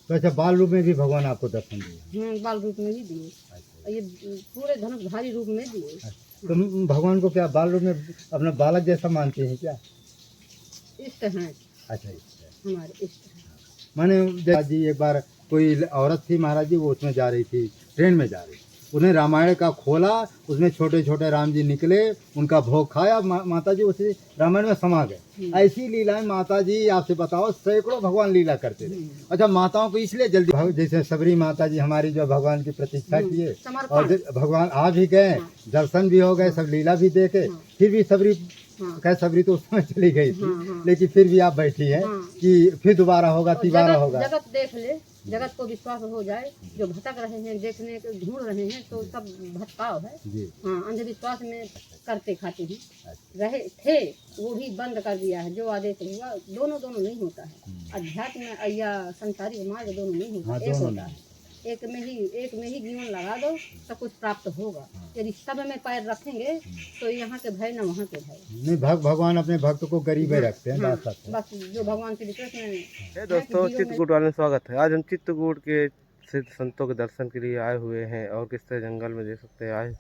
तो अच्छा, बाल रूप में भी भगवान आपको दर्शन दिए? बाल रूप में भी दिए, अच्छा। और ये पूरे धनुषधारी रूप में दिए। तो भगवान को क्या बाल रूप में अपना बालक जैसा मानते हैं क्या? इष्ट हैं अच्छा, इष्ट है। हमारे, इष्ट हैं। माने जी एक बार कोई औरत थी महाराज जी, वो उसमें जा रही थी, ट्रेन में जा रही थी, उन्हें रामायण का खोला, उसमें छोटे छोटे राम जी निकले, उनका भोग खाया, माता जी उसी रामायण में समा गए। ऐसी लीलाएं माता जी, आपसे बताओ, सैकड़ों भगवान लीला करते थे। अच्छा, माताओं को इसलिए जल्दी, जैसे सबरी माता जी हमारी जो भगवान की प्रतीक्षा किए और भगवान आ भी गए, दर्शन भी हो गए, सब लीला भी देखे, फिर भी सबरी खैर सबरी तो उस समय चली गई थी, लेकिन फिर भी आप बैठी है कि फिर दोबारा होगा, तिबारा होगा। जगत देख ले, जगत को विश्वास हो जाए, जो भटक रहे हैं, देखने को ढूंढ रहे हैं, तो सब भटकाव है। हाँ, अंधविश्वास में करते खाते ही रहे थे, वो भी बंद कर दिया है। जो आदेश हुआ, दोनों नहीं होता है, अध्यात्म या संसारिक मार्ग दोनों नहीं होता, एक होता है। एक में ही जीवन लगा दो तो कुछ प्राप्त होगा। यदि सब में पैर रखेंगे तो यहाँ के भय न वहाँ के भय नहीं। भगवान अपने भक्त को गरीब ही रखते हैं, बात सच है। बस जो भगवान श्री कृष्ण है। दोस्तों, चित्रकूट वाले में स्वागत है। आज हम चित्रकूट के सिद्ध संतों के दर्शन के लिए आए हुए हैं और किस तरह जंगल में देख सकते हैं, आज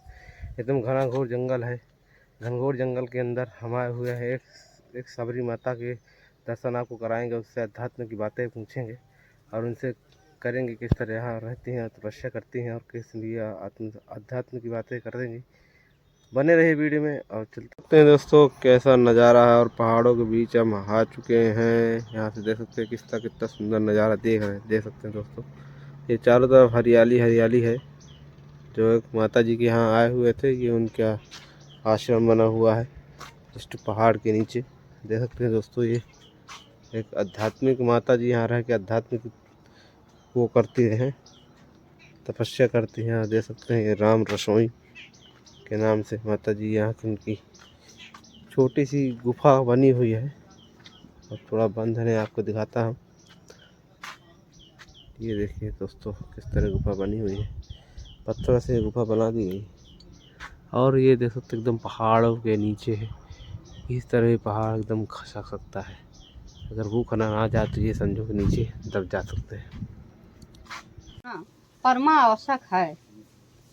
एकदम घना घोर जंगल है। घनघोर जंगल के अंदर हम आए हुए हैं, एक सबरी माता के दर्शन आपको कराएंगे, उससे अध्यात्म की बातें पूछेंगे और उनसे करेंगे किस तरह यहाँ रहती हैं, तपस्या करती हैं और किस लिए अध्यात्म की बातें करेंगे। बने रहिए वीडियो में और चलते हैं। दोस्तों, कैसा नज़ारा है और पहाड़ों के बीच हम आ चुके हैं। यहाँ से देख सकते हैं कितना सुंदर नज़ारा देख सकते हैं दोस्तों। ये चारों तरफ हरियाली हरियाली है। जो एक माता जी के यहाँ आए हुए थे, ये उनका आश्रम बना हुआ है जस्ट पहाड़ के नीचे। देख सकते हैं दोस्तों, ये एक आध्यात्मिक माता जी यहाँ रह के आध्यात्मिक वो करती हैं, तपस्या करती हैं। देख सकते हैं ये राम रसोई के नाम से माता जी यहाँ की उनकी छोटी सी गुफा बनी हुई है और थोड़ा बंद है, आपको दिखाता हूँ। ये देखिए दोस्तों, किस तरह गुफा बनी हुई है, पत्थर से गुफा बना दी गई और ये देख सकते एकदम पहाड़ों के नीचे है। इस तरह ये पहाड़ एकदम खसक सकता है, अगर वो खना ना जाए तो ये समझो कि नीचे दब जा सकते हैं। परमा आवश्यक है।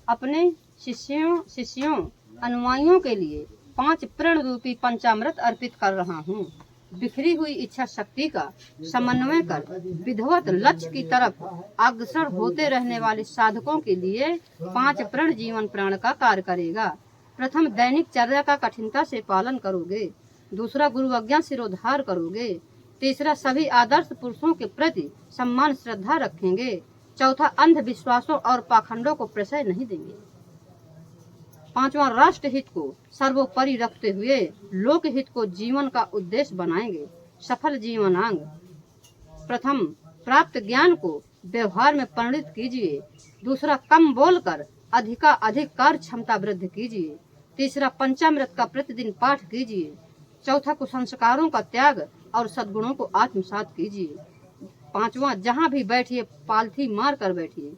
अपने शिष्यों अनुयायियों के लिए 5 प्रण रूपी पंचामृत अर्पित कर रहा हूँ। बिखरी हुई इच्छा शक्ति का समन्वय कर विधिवत लक्ष्य की तरफ अग्रसर होते रहने वाले साधकों के लिए 5 प्रण जीवन प्राण का कार्य करेगा। प्रथम, दैनिक चर्या का कठिनता से पालन करोगे। दूसरा, गुरु आज्ञा सिरोधार करोगे। तीसरा, सभी आदर्श पुरुषों के प्रति सम्मान श्रद्धा रखेंगे। चौथा, अंधविश्वासों और पाखंडों को प्रश्रय नहीं देंगे। पांचवा, राष्ट्र हित को सर्वोपरि रखते हुए लोक हित को जीवन का उद्देश्य बनाएंगे। सफल जीवनांग। प्रथम, प्राप्त ज्ञान को व्यवहार में परिणत कीजिए। दूसरा, कम बोलकर अधिक कार्य क्षमता वृद्धि कीजिए। तीसरा, पंचामृत का प्रतिदिन पाठ कीजिए। चौथा, कुसंस्कारों का त्याग और सद्गुणों को आत्मसात कीजिए। पांचवा, जहाँ भी बैठिए पालथी मार कर बैठिए।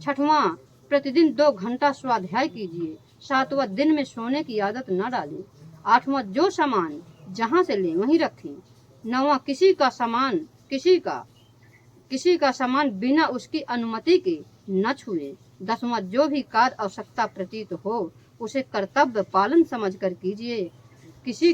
छठवां, प्रतिदिन 2 घंटा स्वाध्याय कीजिए। सातवां, दिन में सोने की आदत न डालें। आठवां, जो सामान जहाँ से ले वहीं रखें। नौवां, किसी का सामान बिना उसकी अनुमति के न छुएं। 10वां, जो भी कार्य आवश्यकता प्रतीत हो उसे कर्तव्य पालन समझकर कीजिए। किसी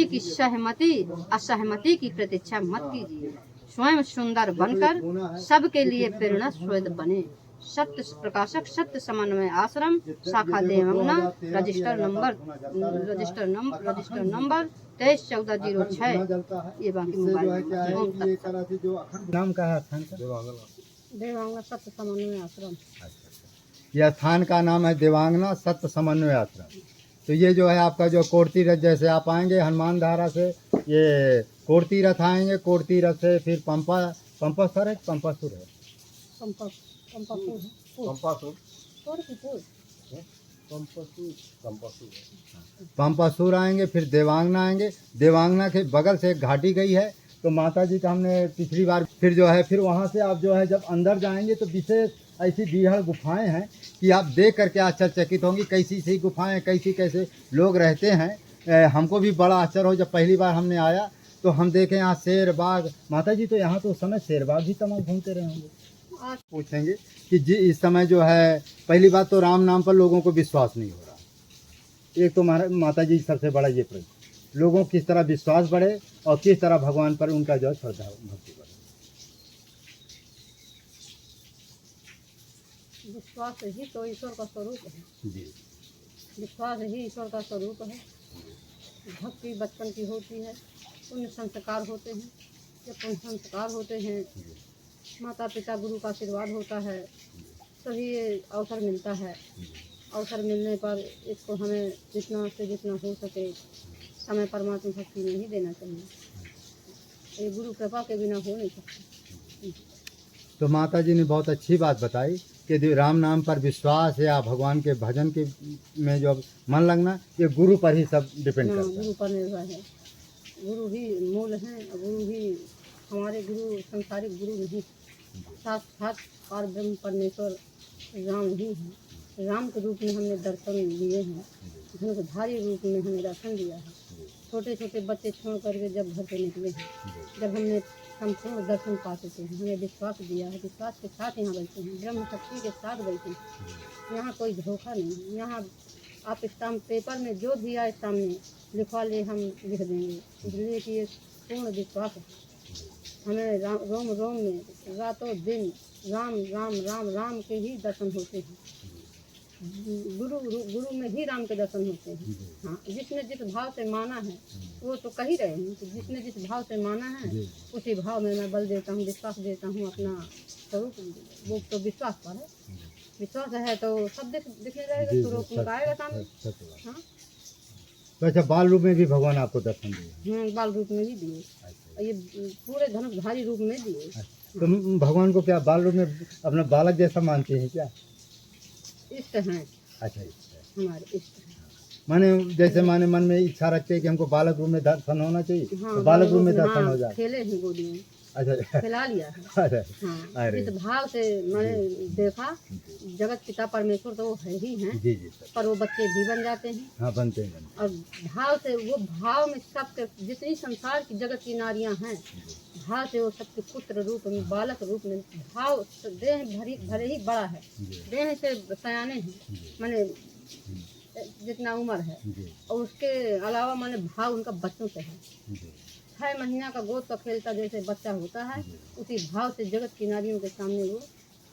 की सहमति असहमति की प्रतीक्षा मत कीजिए। स्वयं सुंदर बनकर सबके लिए प्रेरणा स्रोत बने। सत्य प्रकाशक सत्य समन्वय आश्रम, शाखा देवंगना, रजिस्टर नंबर 231406। ये बाकी मोबाइल नाम का है स्थान का? देवांगना सत्य समन्वय आश्रम। यह स्थान का नाम है देवांगना सत्य समन्वय आश्रम। तो ये जो है आपका जो कोर्ती रथ, जैसे आप आएंगे हनुमान धारा से, ये कोर्ती रथ आएंगे, कोर्ती रथ से फिर पंपासुर है, पंपासुर आएंगे, फिर देवांगना आएंगे। देवांगना के बगल से एक घाटी गई है, तो माता जी का हमने पिछली बार फिर जो है, फिर वहाँ से आप जो है जब अंदर जाएंगे तो विशेष ऐसी बीहड़ गुफाएं हैं कि आप देख करके आश्चर्यचकित होंगी, कैसी गुफाएं, कैसे लोग रहते हैं। हमको भी बड़ा आश्चर्य हो जब पहली बार हमने आया, तो हम देखें यहाँ शेर बाघ, माता जी तो यहाँ तो उस समय शेर बाघ भी तमाम घूमते रहे होंगे। आज पूछेंगे कि जी इस समय जो है, पहली बात तो राम नाम पर लोगों को विश्वास नहीं हो रहा। एक तो माता जी सबसे बड़ा ये प्रश्न, लोगों को किस तरह विश्वास बढ़े और किस तरह भगवान पर उनका जो श्रद्धा भक्ति बढ़े। विश्वास ही तो ईश्वर का स्वरूप है। जी विश्वास ही ईश्वर का स्वरूप है। भक्ति बचपन की होती है, पुण्य संस्कार होते हैं। जब पुण्य संस्कार होते हैं, माता पिता गुरु का आशीर्वाद होता है, तभी ये अवसर मिलता है। अवसर मिलने पर इसको हमें जितना से जितना हो सके समय परमात्मा भक्ति में ही देना चाहिए। ये गुरु कृपा के बिना हो नहीं सकता। तो माता जी ने बहुत अच्छी बात बताई कि जो राम नाम पर विश्वास या भगवान के भजन के में जो मन लगना, ये गुरु पर ही सब डिपेंड हाँ, करता है। गुरु पर निर्भर है। गुरु ही मूल हैं, गुरु ही हमारे गुरु, संसारिक गुरु नहीं। साक्षात और ब्रह्म परमेश्वर राम ही है। राम के रूप में हमने दर्शन लिए हैं, धनुषधारी रूप में हमें दर्शन दिया है। छोटे छोटे बच्चे छोड़ करके जब घर से निकले हैं, जब हमने संपूर्ण दर्शन पा चुके हैं, हमें विश्वास दिया है, विश्वास के साथ यहाँ बैठे हैं, ब्रह्म शक्ति के साथ बैठे हैं। यहाँ कोई धोखा नहीं है। यहाँ आप स्टाम्प पेपर में जो भी आए सामने लिखवा ले, हम लिख देंगे, इसलिए कि ये पूर्ण विश्वास है। हमें रोम रोम में रातों दिन राम राम राम राम के ही दर्शन होते हैं। गुरु में ही राम के दर्शन होते हैं। हाँ, जिसने जिस भाव से माना है, वो तो कह ही रहे हैं कि जिसने जिस भाव से माना है उसी भाव में मैं बल देता हूँ, विश्वास देता हूँ अपना स्वरूप। वो तो विश्वास पर है। विश्वास है तो सब दिखने रहेगा, तो रोक आएगा सामने। हाँ, तो अच्छा, बाल रूप में भी भगवान आपको दर्शन दिए? बाल रूप में भी दिए, ये पूरे धनुषधारी रूप में दिए। तो भगवान को क्या बाल रूप में अपना बालक जैसा मानते हैं क्या? इष्ट हैं। अच्छा, इष्ट है। हमारे इष्ट हैं। माने जैसे माने मन में इच्छा रखते हैं कि हमको बालक रूप में दर्शन होना चाहिए, हाँ, तो बालक रूप में दर्शन हाँ, हो जाए। खेले हैं गोदी में, अच्छा, खिला लिया है। अरे हाँ, अरे। जिस भाव से मैंने देखा, जगत पिता परमेश्वर तो वो है ही हैं, जी जी सर। पर वो बच्चे भी बन जाते हैं। हाँ, बनते हैं। और भाव से, वो भाव में सबके, जितनी संसार की जगत की नारियां हैं, भाव से वो सबके पुत्र रूप में, बालक रूप में, भाव देह भरे ही बड़ा है, देह से सयाने हैं, मैंने जितना उम्र है, और उसके अलावा मैंने भाव उनका बच्चों से है। 6 महीना का गोद का खेलता जैसे बच्चा होता है, उसी भाव से जगत की नारियों के सामने वो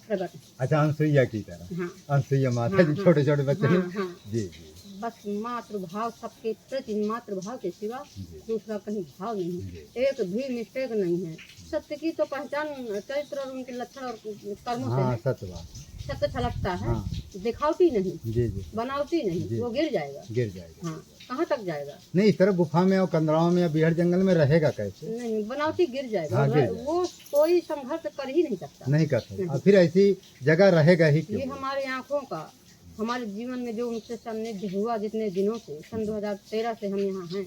प्रकट है। अच्छा, अनसुईया की तरह। हाँ, अनसुईया माता जी, छोटे छोटे बच्चे। हाँ, हाँ, जी जी। बस मातृ भाव, सबके प्रति मातृ भाव के सिवा दूसरा कहीं भाव नहीं है। एक भी मिस्टेक नहीं है। सत्य की तो पहचान चरित्र और उनके लक्षण और कर्मों से हाँ, है। सत्य बात। सत्य छलकता है, हाँ। दिखावटी नहीं, जी जी, बनावटी नहीं, वो गिर जाएगा। गिर जाएगा। हाँ, कहाँ तक जाएगा? नहीं, इस तरह गुफा में और कंदराओं में या बिहार जंगल में रहेगा कैसे? नहीं, बनावटी गिर जाएगा। हाँ, गिर जाएगा। वो कोई संघर्ष कर ही नहीं सकता। नहीं कर सकता। और फिर ऐसी जगह रहेगा ही ये क्यों? हमारे आँखों का, हमारे जीवन में जो उनसे सान्निध्य हुआ, जितने दिनों से, सन 2013 से हम यहाँ हैं,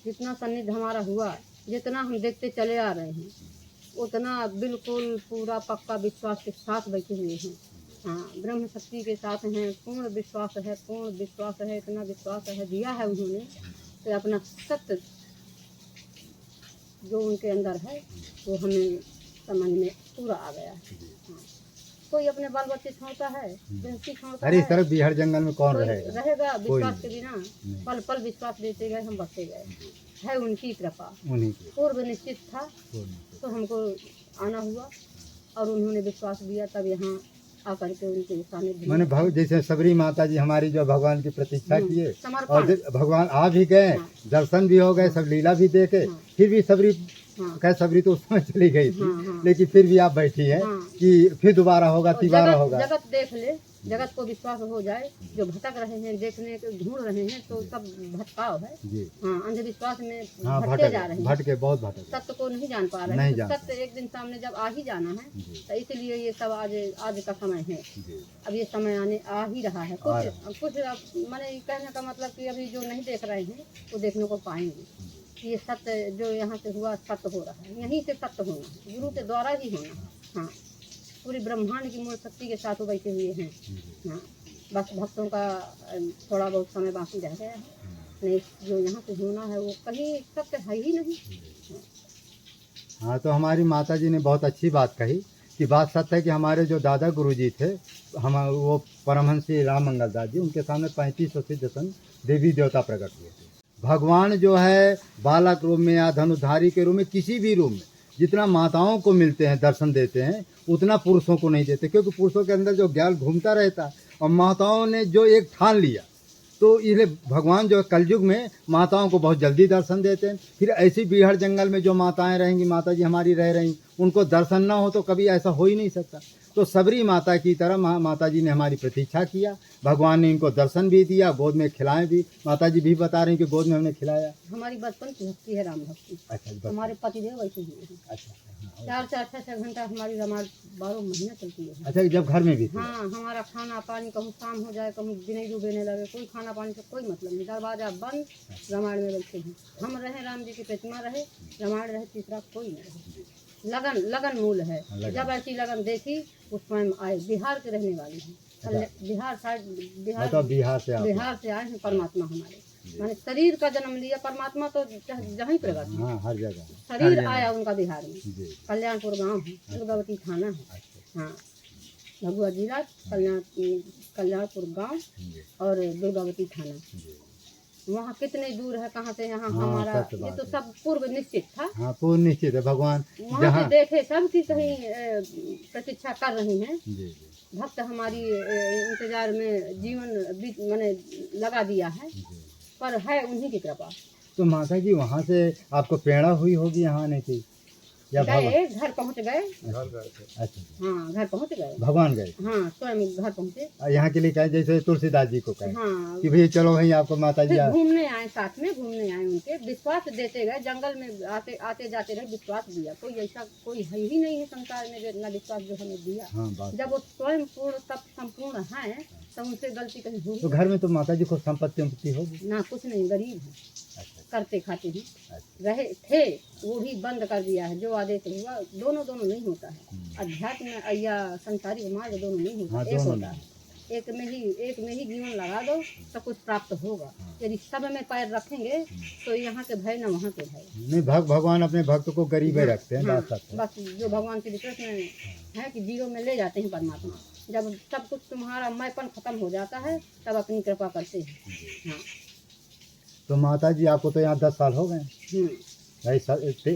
जितना सान्निध्य हमारा हुआ, जितना हम देखते चले आ रहे हैं, उतना बिल्कुल पूरा पक्का विश्वास के साथ बैठे हुए हैं। हाँ, ब्रह्म शक्ति के साथ हैं, पूर्ण विश्वास है, पूर्ण विश्वास है, इतना विश्वास है दिया है उन्होंने, तो अपना सत्य जो उनके अंदर है वो हमें समझ में पूरा आ गया है। हाँ, कोई अपने बाल बच्चे छोड़ता है, बेंची छोड़ता अरे है, इस तरह बिहार जंगल में कौन कोई रहेगा? रहेगा कोई विश्वास के बिना? पल पल विश्वास देते गए, हम बढ़ते गए। है उनकी कृपा, उन्हीं की। पूर्व निश्चित था, तो हमको आना हुआ और उन्होंने विश्वास दिया, तब यहाँ आकर के उनके सानिध्य मैंने जैसे सबरी माता जी हमारी जो भगवान की प्रतीक्षा किए और समर्पण। भगवान आ भी गए, हाँ। दर्शन भी हो गए, सब लीला भी देखे, हाँ। फिर भी सबरी हाँ, खैर सबरी तो उस समय चली गई थी, हाँ, हाँ। लेकिन फिर भी आप बैठी है हाँ। कि फिर दोबारा होगा, और तिबारा होगा। जगत देख ले, जगत को विश्वास हो जाए, जो भटक रहे हैं, देखने के ढूंढ रहे हैं, तो सब भटकाव है। जी। हाँ, अंधविश्वास में हाँ, भटके जा रहे हैं, भटके बहुत भटके। सत्य को नहीं जान पा रहे नहीं हैं। जान सत्य एक दिन सामने जब आ ही जाना है, जी। तो इसलिए ये सब आज का समय है। जी। अब ये समय आने आ ही रहा है। आ कुछ मैंने कहने का मतलब कि अभी जो नहीं देख रहे हैं वो देखने को पाएंगे। ये सत्य जो यहाँ से हुआ, सत्य हो रहा है, यहीं से सत्य होना है, गुरु के द्वारा ही होना है। हाँ, पूरी ब्रह्मांड की मूल शक्ति के साथ वो बैठे हुए हैं। हाँ, बस भक्तों का थोड़ा बहुत समय बाकी रह गया है। नहीं, जो यहाँ पे होना है वो कहीं तक है ही नहीं। हाँ, तो हमारी माता जी ने बहुत अच्छी बात कही कि बात सत्य है कि हमारे जो दादा गुरुजी थे, हम वो परमहंस श्री राम मंगल दास जी, उनके सामने 3500 सिद्ध संत देवी देवता प्रकट हुए थे। भगवान जो है बालक रूप में या धनुधारी के रूप में, किसी भी रूप में जितना माताओं को मिलते हैं, दर्शन देते हैं, उतना पुरुषों को नहीं देते, क्योंकि पुरुषों के अंदर जो ज्ञान घूमता रहता है, और माताओं ने जो एक ठान लिया, तो इसलिए भगवान जो है कलयुग में माताओं को बहुत जल्दी दर्शन देते हैं। फिर ऐसी बीहड़ जंगल में जो माताएं रहेंगी, माता जी हमारी रह रही, उनको दर्शन ना हो तो कभी ऐसा हो ही नहीं सकता। तो सबरी माता की तरह माता जी ने हमारी प्रतीक्षा किया, भगवान ने इनको दर्शन भी दिया, गोद में खिलाएं भी। माता जी भी बता रही कि गोद में हमने खिलाया। हमारी बचपन की भक्ति है, राम भक्ति। अच्छा, हमारे पतिदेव वैसे ही हैं। अच्छा, 4-4 घंटा हमारी रामायण 12 महीने चलती है। अच्छा, जब घर में भी थी। हाँ, हमारा खाना पानी कहूँ शाम हो जाए, कहूँ दिन ही डूबने लगे, कोई खाना पानी से कोई मतलब नहीं, दरवाजा बंद, रामायण में बैठे हैं। हम रहे, राम जी की प्रतिमा रहे, रामायण रहे, तीसरा कोई नहीं रहे। लगन मूल है। जब ऐसी लगन देखी उस समय आए। बिहार के रहने वाले हैं, बिहार साइड, बिहार से आए हैं परमात्मा हमारे। मैंने शरीर का जन्म लिया, परमात्मा तो जहाँ प्रकट है। हाँ, हर जगह शरीर आया उनका बिहार में। कल्याणपुर गांव है, दुर्गावती थाना है। हाँ, भगुआ जिला, कल्याणपुर गांव और दुर्गावती थाना। वहाँ कितने दूर है, कहाँ से यहाँ हमारा, ये तो सब पूर्व निश्चित था। हाँ, पूर्व निश्चित है। भगवान वहाँ से देखे सब की कहीं प्रतीक्षा कर रही हैं। भक्त हमारी इंतजार में जीवन मैंने लगा दिया है, पर है उन्हीं की कृपा। तो माता जी वहाँ से आपको प्रेरणा हुई होगी यहाँ आने की, या गए, घर पहुँच गए। अच्छा, हाँ, घर पहुँच गए, भगवान गए। हाँ, स्वयं घर पहुँचे। यहाँ के लिए कहे जैसे तुलसीदास जी को कहे हाँ, कि भाई चलो भाई आपको माता जी फिर घूमने आए, साथ में घूमने आए, उनके विश्वास देते गए, जंगल में आते जाते रहे, विश्वास दिया। कोई ऐसा कोई है ही नहीं है संसार में जो इतना विश्वास जो हमें दिया। हाँ, जब वो स्वयं पूर्ण तब संपूर्ण है, तो उनसे गलती कहीं हुई? तो घर में तो माता जी को संपत्ति होगी ना, कुछ नहीं, गरीब है। अच्छा, करते खाते ही अच्छा। रहे थे, वो भी बंद कर दिया है। जो आदेश हुआ, दोनों नहीं होता है। अध्यात्म या संसारिक मार्ग दोनों नहीं होता, हाँ, एक होता है। एक में ही जीवन लगा दो तो कुछ प्राप्त होगा। यदि सब में पैर रखेंगे तो यहाँ के भय न वहाँ के भय नहीं। भगवान अपने भक्त को गरीब ही रखते हैं। हाँ, बात बस जो भगवान के विश्वास में है कि जीरो में ले जाते हैं परमात्मा। जब सब कुछ तुम्हारा मैंपन खत्म हो जाता है, तब अपनी कृपा करते हैं। हाँ। तो माता जी आपको तो यहाँ 10 साल हो गए भाई,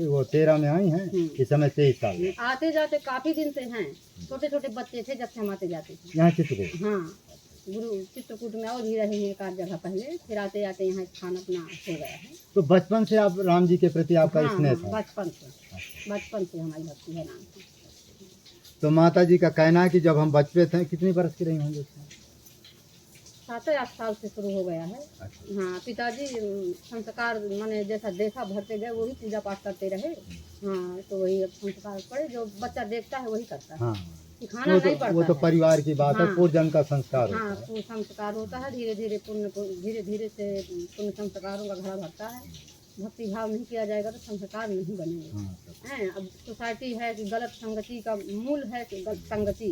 वो 13 में आई हैं, इस समय 23 साल है। आते जाते काफी दिन से हैं। छोटे छोटे बच्चे थे जब से हम आते जाते थे यहाँ चित्रकूट। हाँ, गुरु चित्रकूट में और भी रहे हैं एक आध जगह पहले, फिर आते आते यहाँ खाना अपना हो गया है। तो बचपन से आप राम जी के प्रति आपका हाँ, स्नेह था? बचपन से हमारी भक्ति है राम की। तो माता जी का कहना है कि जब हम बचपे थे, कितनी बरस के रही होंगे? 7-8 साल से शुरू हो गया है। हाँ, पिताजी संस्कार मैंने जैसा देखा भरते गए, वही पूजा पाठ करते रहे। हाँ, तो वही अब संस्कार पड़े, जो बच्चा देखता है वही करता है। हाँ, सिखाना नहीं पड़ता। वो तो परिवार की बात है, हाँ, पूर्वजन्म का संस्कार हाँ, होता है। संस्कार होता है। धीरे धीरे से पुण्य संस्कारों का घड़ा भरता है। भक्ति भाव नहीं किया जाएगा तो संस्कार नहीं बनेगा। हैं, अब सोसाइटी है कि गलत संगति का मूल है कि गलत संगति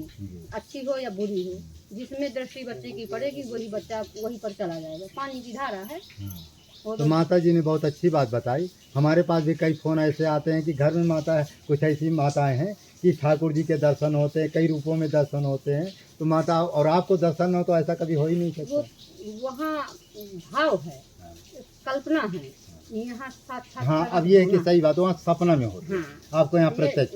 अच्छी हो या बुरी हो, जिसमें दृष्टि बच्चे की पड़ेगी वही बच्चा वही पर चला जाएगा। पानी की धारा है। तो माता जी ने बहुत अच्छी बात बताई। हमारे पास भी कई फोन ऐसे आते हैं कि घर में माता है, कुछ ऐसी माताएं हैं कि ठाकुर जी के दर्शन होते हैं, कई रूपों में दर्शन होते हैं। तो माता और आपको दर्शन हो तो ऐसा कभी हो ही नहीं सकता। वहाँ भाव है, कल्पना है, यहाँ साक्षात। हाँ, अब ये है कि सही बात वहाँ सपना में होता है। हाँ, आपको यहाँ प्रत्यक्ष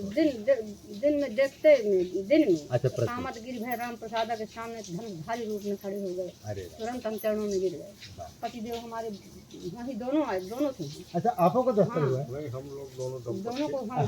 दिन में देखते दिन में। अच्छा, कामत गिर भय राम प्रसाद के सामने धनुधारी रूप में खड़े हो गए। अरे तुरंत हम चरणों में गिर गए। पतिदेव हमारे वहीं दोनों आए, दोनों थे। अच्छा, आपको को दर्शन हुआ? नहीं, हम लोग दोनों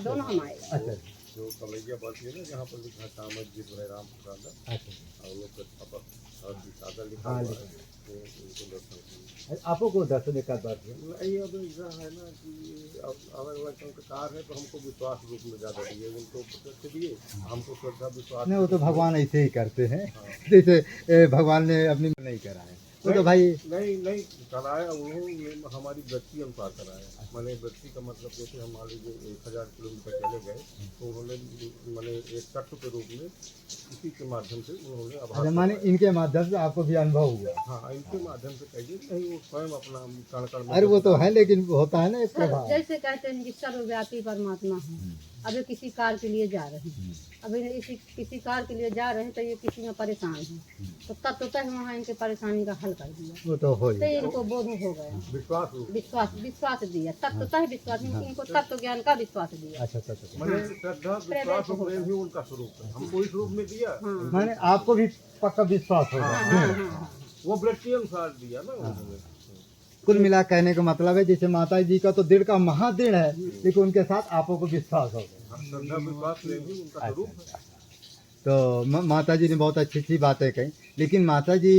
दोनों हम आए। अच्छा, जो कलैया बात है ना, जहाँ पर लिखा है कामत गिर भय राम प्रसाद, अच्छा, और लोग का लिखा हाँ, हुआ है, तो उनको दर्शन किया। आपको को दर्शन एक बार नहीं, अब ऐसा है ना कि अब अलग अलग संस्कार है, तो हमको विश्वास रूप में ज़्यादा दिए, उनको प्रत्यक्ष दिए, हमको श्रद्धा विश्वास। नहीं, वो तो भगवान ऐसे ही करते हैं। जैसे भगवान ने अपनी नहीं कराया, वो तो भाई नहीं कराया, उन्होंने हमारी व्यक्ति अनुसार कराया। माने व्यक्ति का मतलब जैसे हम मान लीजिए 1000 किलोमीटर चले गए तो उन्होंने माने एक तत्व के रूप में इसी के माध्यम से उन्होंने अच्छा आभार माने इनके माध्यम से आपको भी अनुभव हुआ। हाँ इनके माध्यम से कहिए नहीं वो स्वयं अपना कण कण में अरे वो तो है, लेकिन होता है ना एक प्रभाव। जैसे कहते हैं कि सर्वव्यापी परमात्मा है। अभी किसी कार के लिए जा रहे हैं, अभी किसी कार के लिए जा रहे हैं तो ये किसी में परेशान है, तो तत्वतः वहाँ इनके परेशानी का हल कर दिया, वो तो हो तो इनको बोध हो गया, विश्वास रूप विश्वास दिया, तत्वतः विश्वास, इनको तत्व ज्ञान का विश्वास दिया। अच्छा अच्छा। माने श्रद्धा विश्वास और प्रेम ही उनका स्वरूप है, हमको इस रूप में दिया माने आपको भी पक्का विश्वास होगा। वो वृत्ति अनुसार दिया ना उन्होंने। कुल मिला कहने का मतलब है जैसे माता जी का तो दृढ़ का महादृढ़ है, लेकिन उनके साथ आपको को विश्वास हो गया। श्रद्धा विश्वास प्रेम ही उनका स्वरूप है। तो माता जी ने बहुत अच्छी अच्छी बातें कही, लेकिन माता जी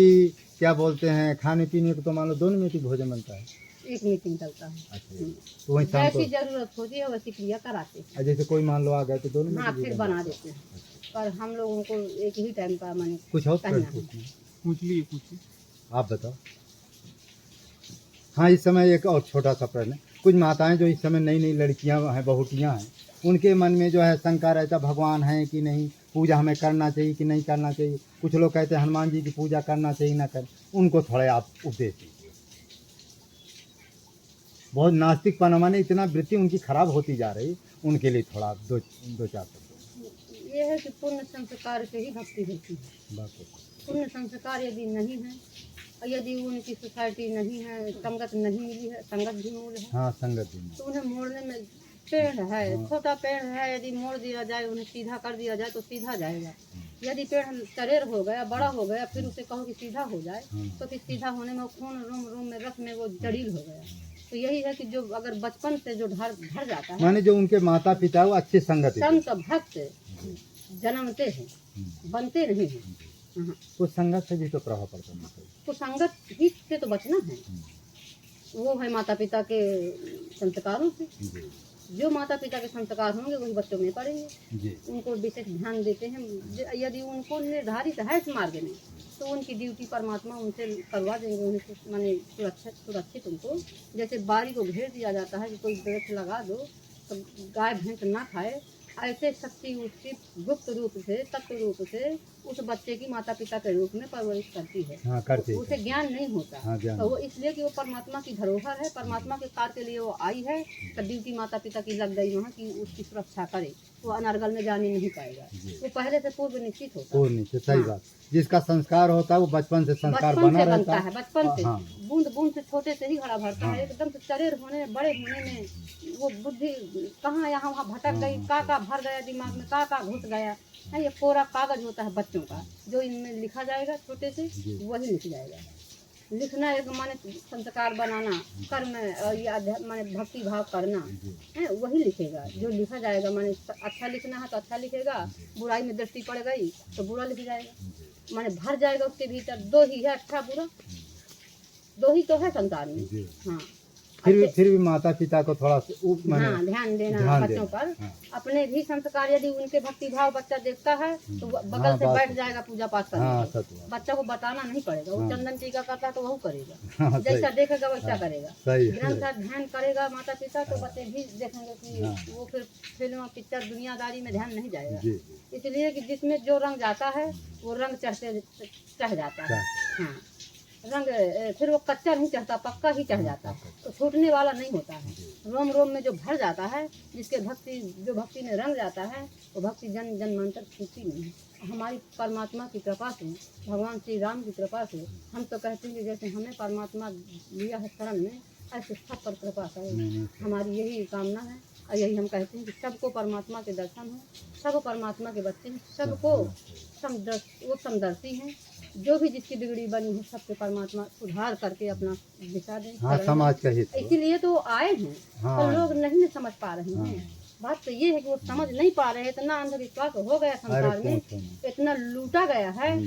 क्या बोलते हैं खाने पीने को तो मान लो दोनों में भोजन बनता है। एक मीटिंग चलता है, अच्छा, तो वही शाम को जैसी जरूरत होती है वैसी क्रिया कराते हैं। जैसे कोई मान लो आ गए तो दोनों हाँ में फिर बना देते हैं, पर हम लोगों को एक ही टाइम का माने कुछ और कहना है। पूछिए आप बताओ। हाँ इस समय एक और छोटा सा प्रश्न है, कुछ माताएं जो इस समय नई नई लड़कियां हैं, बहुटियां हैं, उनके मन में जो है शंका रहता भगवान है कि नहीं, पूजा हमें करना चाहिए कि नहीं करना चाहिए। कुछ लोग कहते हैं हनुमान जी की पूजा करना चाहिए ना कर, उनको थोड़े आप उपदेश दीजिए। बहुत नास्तिकपन माने इतना वृत्ति उनकी खराब होती जा रही, उनके लिए थोड़ा दो चार शब्द। ये है कि पुण्य संस्कार से ही भक्ति होती है। पुण्य संस्कार यदि नहीं है, और यदि उनकी सोसाइटी नहीं है, संगत नहीं मिली है, संगत भी मूल है। हाँ संगत भी। तो उन्हें मोड़ने में पेड़ है, छोटा पेड़ है, यदि मोड़ दिया जाए, उन्हें सीधा कर दिया जाए तो सीधा जाएगा। यदि पेड़ तरेर हो गया, बड़ा हो गया, फिर उसे कहो कि सीधा हो जाए, तो फिर सीधा होने में खून रोम रोम में रस में वो जड़ील हो गया। तो यही है कि जो अगर बचपन से जो भर जाता है, माने जो उनके माता पिता वो अच्छी संगत संत भक्त जन्मते हैं, बनते नहीं हैं। उस संगत से भी तो प्रभाव पड़ता है। तो संगत ही से तो बचना है, वो है माता पिता के संस्कारों से। जो माता पिता के संस्कार होंगे वही बच्चों में पड़ेंगे। उनको विशेष ध्यान देते हैं। यदि उनको निर्धारित है इस मार्ग में, तो उनकी ड्यूटी परमात्मा उनसे करवा देंगे। उन्हें माने सुरक्षित उनको, जैसे बारी को घेर दिया जाता है कि कोई वृक्ष लगा दो तो गाय भैंस ना खाए, ऐसे शक्ति उसकी गुप्त रूप से, तत्व रूप से उस बच्चे की माता पिता के रूप में परवरिश करती है। हाँ, करती है। उसे ज्ञान नहीं होता। हाँ, ज्ञान। तो वो इसलिए कि वो परमात्मा की धरोहर है, परमात्मा के कार्य के लिए वो आई है। तो ड्यूटी माता पिता की लग गई वहाँ की उसकी सुरक्षा करे, वो अनर्गल में जाने नहीं पाएगा। वो पहले से पूर्व निश्चित होता है। पूर्व निश्चित, सही बात। जिसका संस्कार होता है वो बचपन से संस्कार बचपन बना से रहता बनता है, बचपन से हाँ। बूंद बूंद से छोटे से ही घड़ा भरता है। एकदम से शरीर होने में, बड़े होने में वो बुद्धि कहाँ यहाँ वहाँ भटक गई, का भर गया दिमाग में, का घुस गया है। ये कोरा कागज होता है बच्चों का, जो इनमें लिखा जाएगा छोटे से वही लिख जाएगा। लिखना एक माने संस्कार बनाना, कर्म या माने भक्ति भाव करना है, वही लिखेगा जो लिखा जाएगा। माने अच्छा लिखना है तो अच्छा लिखेगा, बुराई में दृष्टि पड़ गई तो बुरा लिख जाएगा। माने भर जाएगा उसके भीतर। दो ही है, अच्छा बुरा दो ही तो है संसार में। हाँ फिर भी माता पिता को थोड़ा हाँ ध्यान देना बच्चों पर। अपने भी संस्कार, यदि उनके भक्ति भाव बच्चा देखता है तो बगल से बैठ जाएगा पूजा पाठ करने। बच्चा को बताना नहीं पड़ेगा, वो चंदन टीका करता है तो वह करेगा, जैसा देखेगा वैसा करेगा। ग्रंथ ध्यान करेगा माता पिता तो बच्चे भी देखेंगे कि वो फिर फिल्म पिक्चर दुनियादारी में ध्यान नहीं जाएगा। इसलिए कि जिसमें जो रंग जाता है वो रंग चढ़ जाता है। हाँ रंग फिर वो कच्चा नहीं चढ़ता, पक्का ही चढ़ जाता है, तो छूटने वाला नहीं होता है। रोम रोम में जो भर जाता है, जिसके जो भक्ति में रंग जाता है, वो भक्ति जन जन्मांतर छूटती नहीं है। हमारी परमात्मा की कृपा से, भगवान श्री राम की कृपा से, हम तो कहते हैं कि जैसे हमें परमात्मा लिया है शरण में, ऐसे सब पर कृपा करें। हमारी यही कामना है और यही हम कहते हैं कि सबको परमात्मा के दर्शन हो, सब परमात्मा के बच्चे हैं, सबको वो समदर्शी हैं। जो भी जिसकी बिगड़ी बनी है सबके परमात्मा सुधार करके अपना दिशा दें। हाँ, समाज का हित। इसीलिए तो आए हैं। हाँ। तो लोग नहीं समझ पा रहे हैं। बात तो ये है कि वो समझ नहीं पा रहे हैं। इतना अंधविश्वास हो गया संसार में, इतना लूटा गया है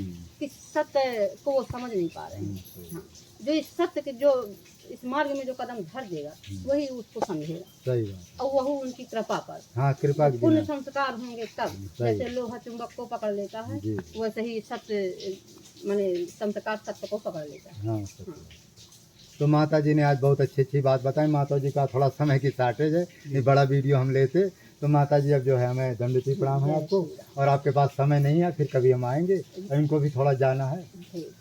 कि सत्य को वो समझ नहीं पा रहे हैं। हाँ। जो इस सत्य के जो इस मार्ग में जो कदम धर देगा वही उसको समझेगा। सही बात। और वह उनकी कृपा पर। हाँ, कृपा पुण्य संस्कार होंगे तब। जैसे लोहा चुंबक को पकड़ लेता है, वैसे ही सत्य माने संस्कार सत्य को पकड़ लेता है। हाँ। तो माता जी ने आज बहुत अच्छी अच्छी बात बताई। माता जी का थोड़ा समय की शॉर्टेज है, नहीं बड़ा वीडियो हम लेते। तो माता जी अब जो है हमें दंडवती प्रणाम है आपको, और आपके पास समय नहीं है, फिर कभी हम आएंगे और इनको भी थोड़ा जाना है।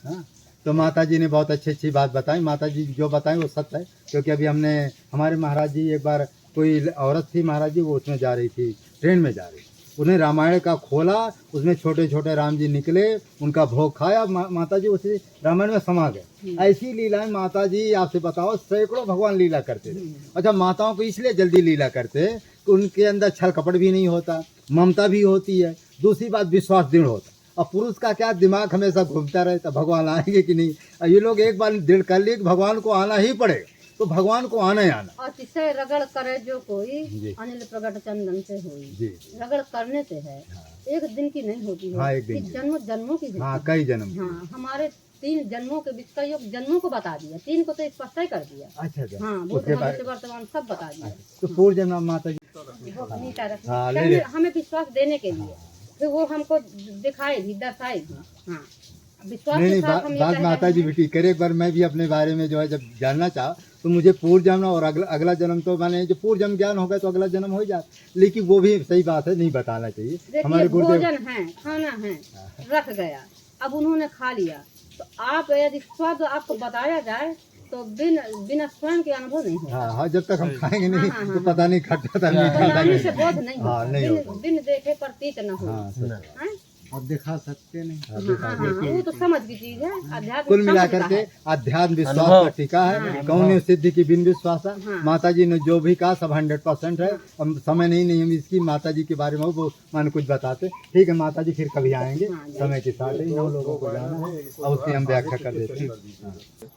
हाँ, तो माता जी ने बहुत अच्छी अच्छी बात बताई। माता जी जो बताएं वो सत्य है, क्योंकि अभी हमने हमारे महाराज जी एक बार कोई औरत थी महाराज जी, वो उसमें जा रही थी, ट्रेन में जा रही, उन्हें रामायण का खोला, उसमें छोटे छोटे राम जी निकले, उनका भोग खाया, माता जी उसी रामायण में समा गए। ऐसी लीलाएं माता जी, आपसे बताओ, सैकड़ों भगवान लीला करते थे। अच्छा, माताओं को इसलिए जल्दी लीला करते कि उनके अंदर छल कपट भी नहीं होता, ममता भी होती है, दूसरी बात विश्वास दृढ़ होता। और पुरुष का क्या, दिमाग हमेशा घूमता रहता, भगवान आएंगे कि नहीं। और ये लोग एक बार दृढ़ कर लिए कि भगवान को आना ही पड़ेगा, तो भगवान को आना ही आना। अतिशय रगड़ करे जो कोई, जी। अनिल प्रगट चंदन से हुई। जी। रगड़ करने से है, एक दिन की नहीं होती है। हाँ, एक दिन की। जन्मों जन्मों की होती हाँ, है। कई जन्म। हाँ, हमारे 3 जन्मों के बीच का योग जन्मों को बता दिया, 3 को तो स्पष्ट ही कर दिया। अच्छा अच्छा। हाँ, बुद्ध उसके बाद भविष्य वर्तमान सब बता दिया। तो पूर्व जन्म माता जी। गोपनीयता रखनी, हाँ, ले पहले ले। हमें विश्वास देने के लिए, फिर वो हमको दिखाएगी, दर्शाएगी। हाँ, विश्वास नहीं के नहीं, साथ हम ये बात कह माता रहे जी हैं। भी ठीक करे। एक बार मैं भी अपने बारे में जो है जब जानना चाहा, तो मुझे पूर्व जन्म और अगला जन्म, तो मैंने जो पूर्व जन्म ज्ञान होगा तो अगला जन्म हो जाए, लेकिन वो भी सही बात है, नहीं बताना चाहिए। देखिए, हमारे गुरुदेव भोजन है, खाना है, रख गया, अब उन्होंने खा लिया, तो आप यदि स्वाद आपको बताया जाए तो बिना स्वयं के अनुभव नहीं होगा। हाँ हाँ, जब तक हम खाएंगे नहीं हाँ, तो पता नहीं खट्टा था मीठा था। बनाने से बोध नहीं हाँ, होगा, नहीं होगा। बिन देखे प्रतीत न हो। हाँ, सच। अब दिखा सकते नहीं। हाँ, वो तो समझ की चीज है, अध्यात्म कुल समझ मिलाकर का के है। अध्यात्म विश्वास पर टिका है, कौन सिद्धि की बिन विश्वास है। हाँ। माता जी ने जो भी कहा सब 100% है। अब समय नहीं हम इसकी माता जी के बारे में वो मान कुछ बताते। ठीक है माता जी, फिर कभी आएंगे, समय के साथ ही 9 लोगों को जाना है, और उसकी हम व्याख्या कर देते हैं।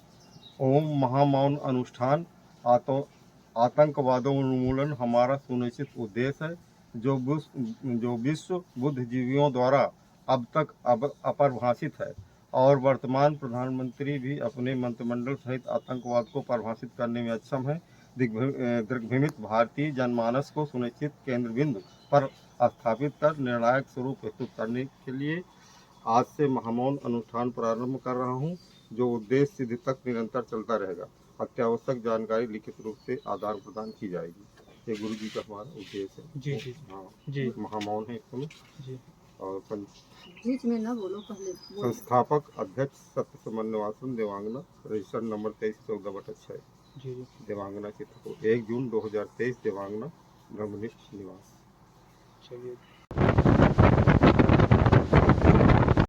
ओम महामौन अनुष्ठान आतंकवादों उन्मूलन हमारा सुनिश्चित उद्देश्य है, जो विश्व बुद्धिजीवियों द्वारा अब तक अपरिभाषित है, और वर्तमान प्रधानमंत्री भी अपने मंत्रिमंडल सहित आतंकवाद को परिभाषित करने में अक्षम है। दिग्भ्रमित भारतीय जनमानस को सुनिश्चित केंद्र बिंदु पर स्थापित कर निर्णायक स्वरूप प्रस्तुत करने के लिए आज से महामौन अनुष्ठान प्रारंभ कर रहा हूं, जो उद्देश्य सिद्धि तक निरंतर चलता रहेगा। अत्यावश्यक जानकारी लिखित रूप से आदान प्रदान की जाएगी। ये गुरु जी का हमारा उद्देश्य है। जी जी हाँ जी महामौन है इसमें। जी। और बीच में न बोलो, पहले बोलो। संस्थापक अध्यक्ष सत्य समन्वयवासन देवांगना, रजिस्टर्ड नंबर 2314/6 जी जी। देवांगना चित्रकूट, 1 जून 2023 देवांगना ब्रह्मनिष्ठ निवास। चलिए।